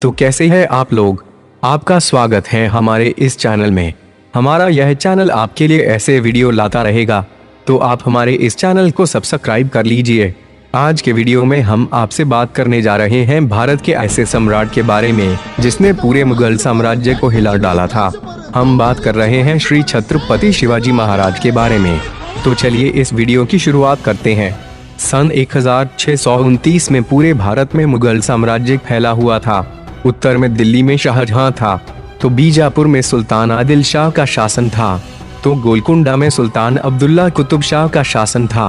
तो कैसे हैं आप लोग। आपका स्वागत है हमारे इस चैनल में। हमारा यह चैनल आपके लिए ऐसे वीडियो लाता रहेगा, तो आप हमारे इस चैनल को सब्सक्राइब कर लीजिए। आज के वीडियो में हम आपसे बात करने जा रहे हैं भारत के ऐसे सम्राट के बारे में जिसने पूरे मुगल साम्राज्य को हिला डाला था। हम बात कर रहे हैं श्री छत्रपति शिवाजी महाराज के बारे में। तो चलिए इस वीडियो की शुरुआत करते हैं। सन 1629 में पूरे भारत में मुगल साम्राज्य फैला हुआ था। उत्तर में दिल्ली में शाहजहां था, तो बीजापुर में सुल्तान आदिल शाह का शासन था, तो गोलकुंडा में सुल्तान अब्दुल्ला कुतुब शाह का शासन था।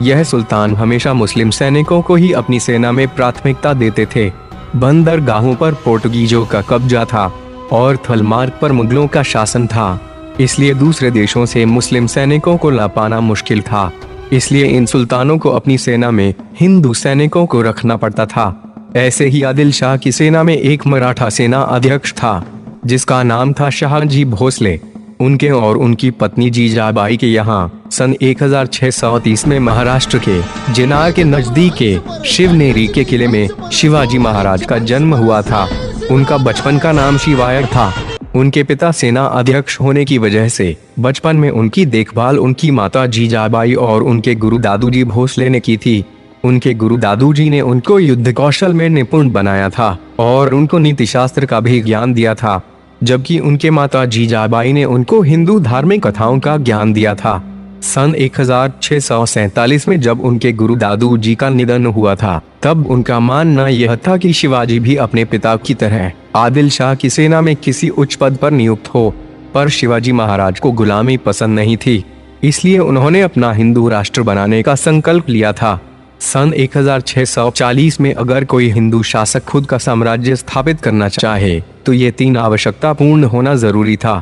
यह सुल्तान हमेशा मुस्लिम सैनिकों को ही अपनी सेना में प्राथमिकता देते थे। बंदरगाहों पर पोर्टुगीजों का कब्जा था और थल मार्ग पर मुगलों का शासन था, इसलिए दूसरे देशों से मुस्लिम सैनिकों को ला पाना मुश्किल था। इसलिए इन सुल्तानों को अपनी सेना में हिंदू सैनिकों को रखना पड़ता था। ऐसे ही आदिल शाह की सेना में एक मराठा सेना अध्यक्ष था जिसका नाम था शाहजी भोसले। उनके और उनकी पत्नी जीजाबाई के यहाँ सन 1630 में महाराष्ट्र के जिनार के नजदीक के शिवनेरी के किले में शिवाजी महाराज का जन्म हुआ था। उनका बचपन का नाम शिवायर था। उनके पिता सेना अध्यक्ष होने की वजह से बचपन में उनकी देखभाल उनकी माता जीजाबाई और उनके गुरु दादूजी भोसले ने की थी। उनके गुरु दादूजी ने उनको युद्ध कौशल में निपुण बनाया था और उनको नीति शास्त्र का भी ज्ञान दिया था, जबकि उनके माता जीजाबाई ने उनको हिंदू धार्मिक कथाओं का ज्ञान दिया था। सन 1647 में जब उनके गुरु दादूजी का निधन हुआ था, तब उनका मानना यह था कि शिवाजी भी अपने पिता की तरह आदिल शाह की सेना में किसी उच्च पद पर नियुक्त हो। पर शिवाजी महाराज को गुलामी पसंद नहीं थी, इसलिए उन्होंने अपना हिंदू राष्ट्र बनाने का संकल्प लिया था। सन 1640 में अगर कोई हिंदू शासक खुद का साम्राज्य स्थापित करना चाहे तो ये 3 आवश्यकता पूर्ण होना जरूरी था।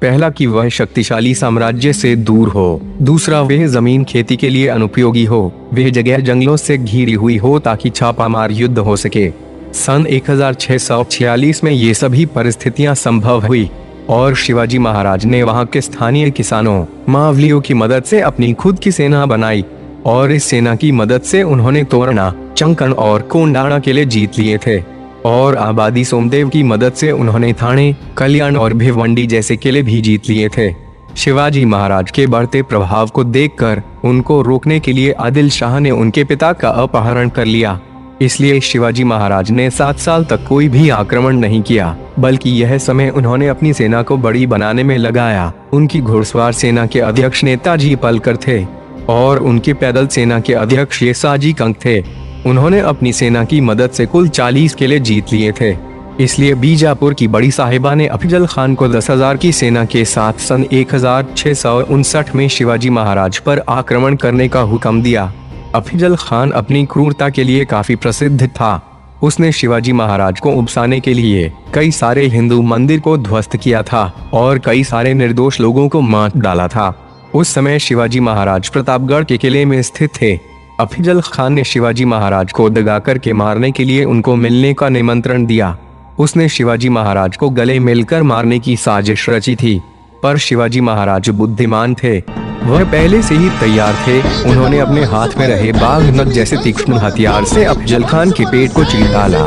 पहला कि वह शक्तिशाली साम्राज्य से दूर हो, दूसरा वह जमीन खेती के लिए अनुपयोगी हो, वह जगह जंगलों से घिरी हुई हो ताकि छापामार युद्ध हो सके। सन 1646 में ये सभी परिस्थितियां संभव हुई और शिवाजी महाराज ने वहां के स्थानीय किसानों मावलियों की मदद से अपनी खुद की सेना बनाई और इस सेना की मदद से उन्होंने तोरणा, चंकण और कोंडाणा किले जीत लिए थे और आबादी सोमदेव की मदद से उन्होंने थाने, कल्याण और भिवंडी जैसे किले भी जीत लिए थे। शिवाजी महाराज के बढ़ते प्रभाव को देखकर उनको रोकने के लिए आदिल शाह ने उनके पिता का अपहरण कर लिया। इसलिए शिवाजी महाराज ने 7 साल तक कोई भी आक्रमण नहीं किया, बल्कि यह समय उन्होंने अपनी सेना को बड़ी बनाने में लगाया। उनकी घुड़सवार सेना के अध्यक्ष नेताजी पलकर थे और उनकी पैदल सेना के अध्यक्ष येसाजी कंक थे। उन्होंने अपनी सेना की मदद से कुल 40 किले जीत लिए थे। इसलिए बीजापुर की बड़ी साहिबा ने अफजल खान को 10,000 की सेना के साथ सन 1659 में शिवाजी महाराज पर आक्रमण करने का हुक्म दिया। अफजल खान अपनी क्रूरता के लिए काफी प्रसिद्ध था। उसने शिवाजी महाराज को उकसाने के लिए कई सारे हिंदू मंदिर को ध्वस्त किया था और कई सारे निर्दोष लोगों को मार डाला था। उस समय शिवाजी महाराज प्रतापगढ़ के किले में स्थित थे। अफजल खान ने शिवाजी महाराज को दगा करके मारने के लिए उनको मिलने का निमंत्रण दिया। उसने शिवाजी महाराज को गले मिलकर मारने की साजिश रची थी, पर शिवाजी महाराज बुद्धिमान थे, वह पहले से ही तैयार थे। उन्होंने अपने हाथ में रहे बाघ नख जैसे तीक्ष्ण हथियार से अफजल खान के पेट को चीर डाला,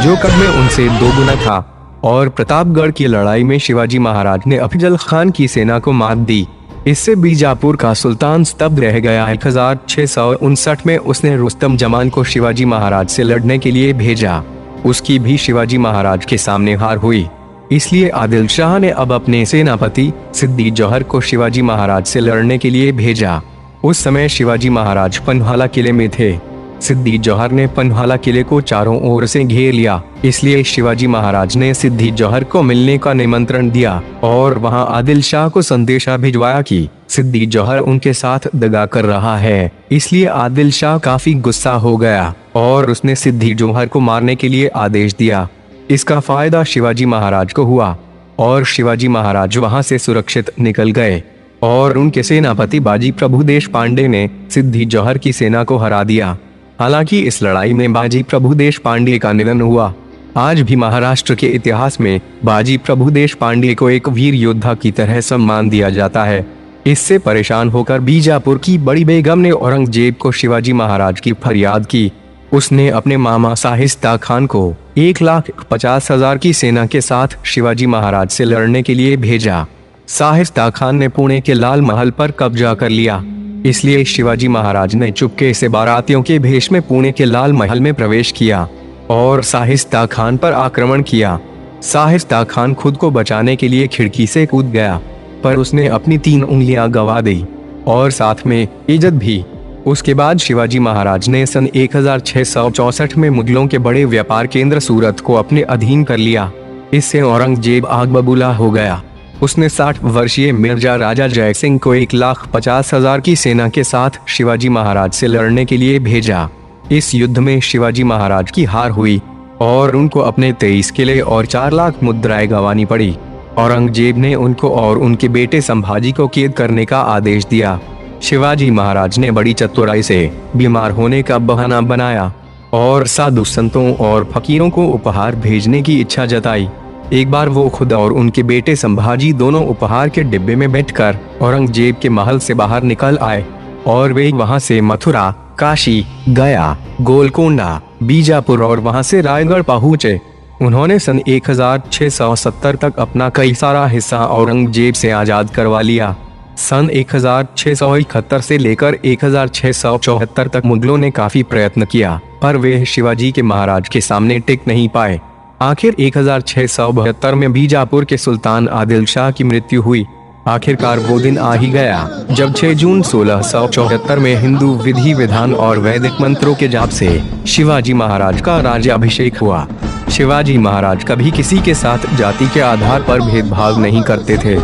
जो कद में उनसे 2 गुना था, और प्रतापगढ़ की लड़ाई में शिवाजी महाराज ने अफजल खान की सेना को मात दी। इससे बीजापुर का सुल्तान स्तब्ध रह गया। 1659 में उसने रुस्तम जमान को शिवाजी महाराज से लड़ने के लिए भेजा। उसकी भी शिवाजी महाराज के सामने हार हुई। इसलिए आदिल शाह ने अब अपने सेनापति सिद्दी जौहर को शिवाजी महाराज से लड़ने के लिए भेजा। उस समय शिवाजी महाराज पन्हाला किले में थे। सिद्दी जौहर ने पन्हाला किले को चारों ओर से घेर लिया। इसलिए शिवाजी महाराज ने सिद्दी जौहर को मिलने का निमंत्रण दिया और वहां आदिल शाह को संदेशा भिजवाया कि सिद्दी जौहर उनके साथ दगा कर रहा है। इसलिए आदिल शाह काफी गुस्सा हो गया और उसने सिद्दी जौहर को मारने के लिए आदेश दिया। इसका फायदा शिवाजी महाराज को हुआ और शिवाजी महाराज वहां से सुरक्षित निकल गए और उनके सेनापति बाजी प्रभु देशपांडे ने सिद्दी जौहर की सेना को हरा दिया। हालांकि इस लड़ाई में बाजी प्रभु देशपांडे का निधन हुआ। आज भी महाराष्ट्र के इतिहास में बाजी प्रभु देशपांडे को एक वीर योद्धा की तरह सम्मान दिया जाता है। इससे परेशान होकर बीजापुर की बड़ी बेगम ने औरंगजेब को शिवाजी महाराज की फरियाद की। उसने अपने मामा शाहिस्ता खान को 1,50,000 की सेना के साथ शिवाजी महाराज से लड़ने के लिए भेजा। शाहिस्ता खान ने पुणे के लाल महल पर कब्जा कर लिया, इसलिए शिवाजी महाराज ने चुपके से बारातियों के भेष में पुणे के लाल महल में प्रवेश किया और शाहिस्ता खान पर आक्रमण किया। शाहिस्ता खान खुद को बचाने के लिए खिड़की से कूद गया, पर उसने अपनी 3 उंगलियां गंवा दी और साथ में इज्जत भी। उसके बाद शिवाजी महाराज ने सन 1664 में मुगलों के बड़े व्यापार केंद्र सूरत को अपने अधीन कर लिया। इससे औरंगजेब आग बबूला हो गया। उसने 60 वर्षीय मिर्जा राजा जय सिंह को 1,50,000 की सेना के साथ शिवाजी महाराज से लड़ने के लिए भेजा। इस युद्ध में शिवाजी महाराज की हार हुई और उनको अपने 23 किले और 4 लाख मुद्राएं गंवानी पड़ी। औरंगजेब ने उनको और उनके बेटे संभाजी को कैद करने का आदेश दिया। शिवाजी महाराज ने बड़ी चतुराई से बीमार होने का बहाना बनाया और साधु संतों और फकीरों को उपहार भेजने की इच्छा जताई। एक बार वो खुद और उनके बेटे संभाजी दोनों उपहार के डिब्बे में बैठकर औरंगजेब के महल से बाहर निकल आए और वे वहां से मथुरा, काशी, गया, गोलकोंडा, बीजापुर और वहां से रायगढ़ पहुंचे। उन्होंने सन 1670 तक अपना कई सारा हिस्सा औरंगजेब से आजाद करवा लिया। सन 1671 से लेकर 1674 तक मुगलों ने काफी प्रयत्न किया, पर वे शिवाजी के महाराज के सामने टिक नहीं पाए। आखिर 1672 में बीजापुर के सुल्तान आदिल शाह की मृत्यु हुई। आखिरकार वो दिन आ ही गया जब 6 जून 1674 में हिंदू विधि विधान और वैदिक मंत्रों के जाप से शिवाजी महाराज का राज्याभिषेक हुआ। शिवाजी महाराज कभी किसी के साथ जाति के आधार पर भेदभाव नहीं करते थे।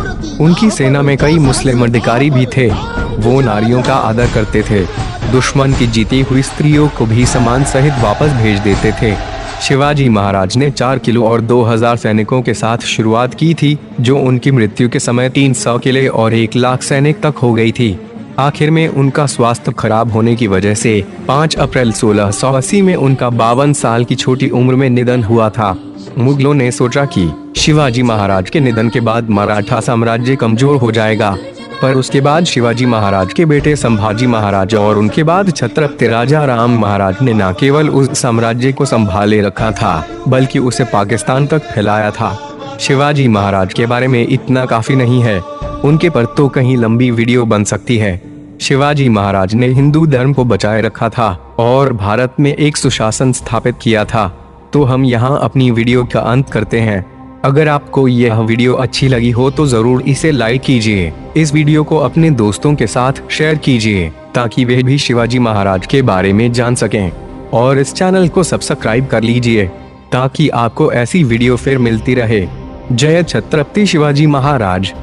उनकी सेना में कई मुस्लिम अधिकारी भी थे। वो नारियों का आदर करते थे। दुश्मन की जीती हुई स्त्रियों को भी सामान सहित वापस भेज देते थे। शिवाजी महाराज ने 4 किलो और 2000 सैनिकों के साथ शुरुआत की थी, जो उनकी मृत्यु के समय 300 किले और 1 लाख सैनिक तक हो गई थी। आखिर में उनका स्वास्थ्य खराब होने की वजह से 5 अप्रैल 1680 में उनका 52 साल की छोटी उम्र में निधन हुआ था। मुगलों ने सोचा कि शिवाजी महाराज के निधन के बाद मराठा साम्राज्य कमजोर हो जाएगा, पर उसके बाद शिवाजी महाराज के बेटे संभाजी महाराज और उनके बाद छत्रपति राजा राम महाराज ने न केवल उस साम्राज्य को संभाले रखा था, बल्कि उसे पाकिस्तान तक फैलाया था। शिवाजी महाराज के बारे में इतना काफी नहीं है, उनके पर तो कहीं लंबी वीडियो बन सकती है। शिवाजी महाराज ने हिंदू धर्म को बचाए रखा था और भारत में एक सुशासन स्थापित किया था। तो हम यहाँ अपनी वीडियो का अंत करते हैं। अगर आपको यह वीडियो अच्छी लगी हो तो जरूर इसे लाइक कीजिए। इस वीडियो को अपने दोस्तों के साथ शेयर कीजिए ताकि वे भी शिवाजी महाराज के बारे में जान सकें, और इस चैनल को सब्सक्राइब कर लीजिए ताकि आपको ऐसी वीडियो फिर मिलती रहे। जय छत्रपति शिवाजी महाराज।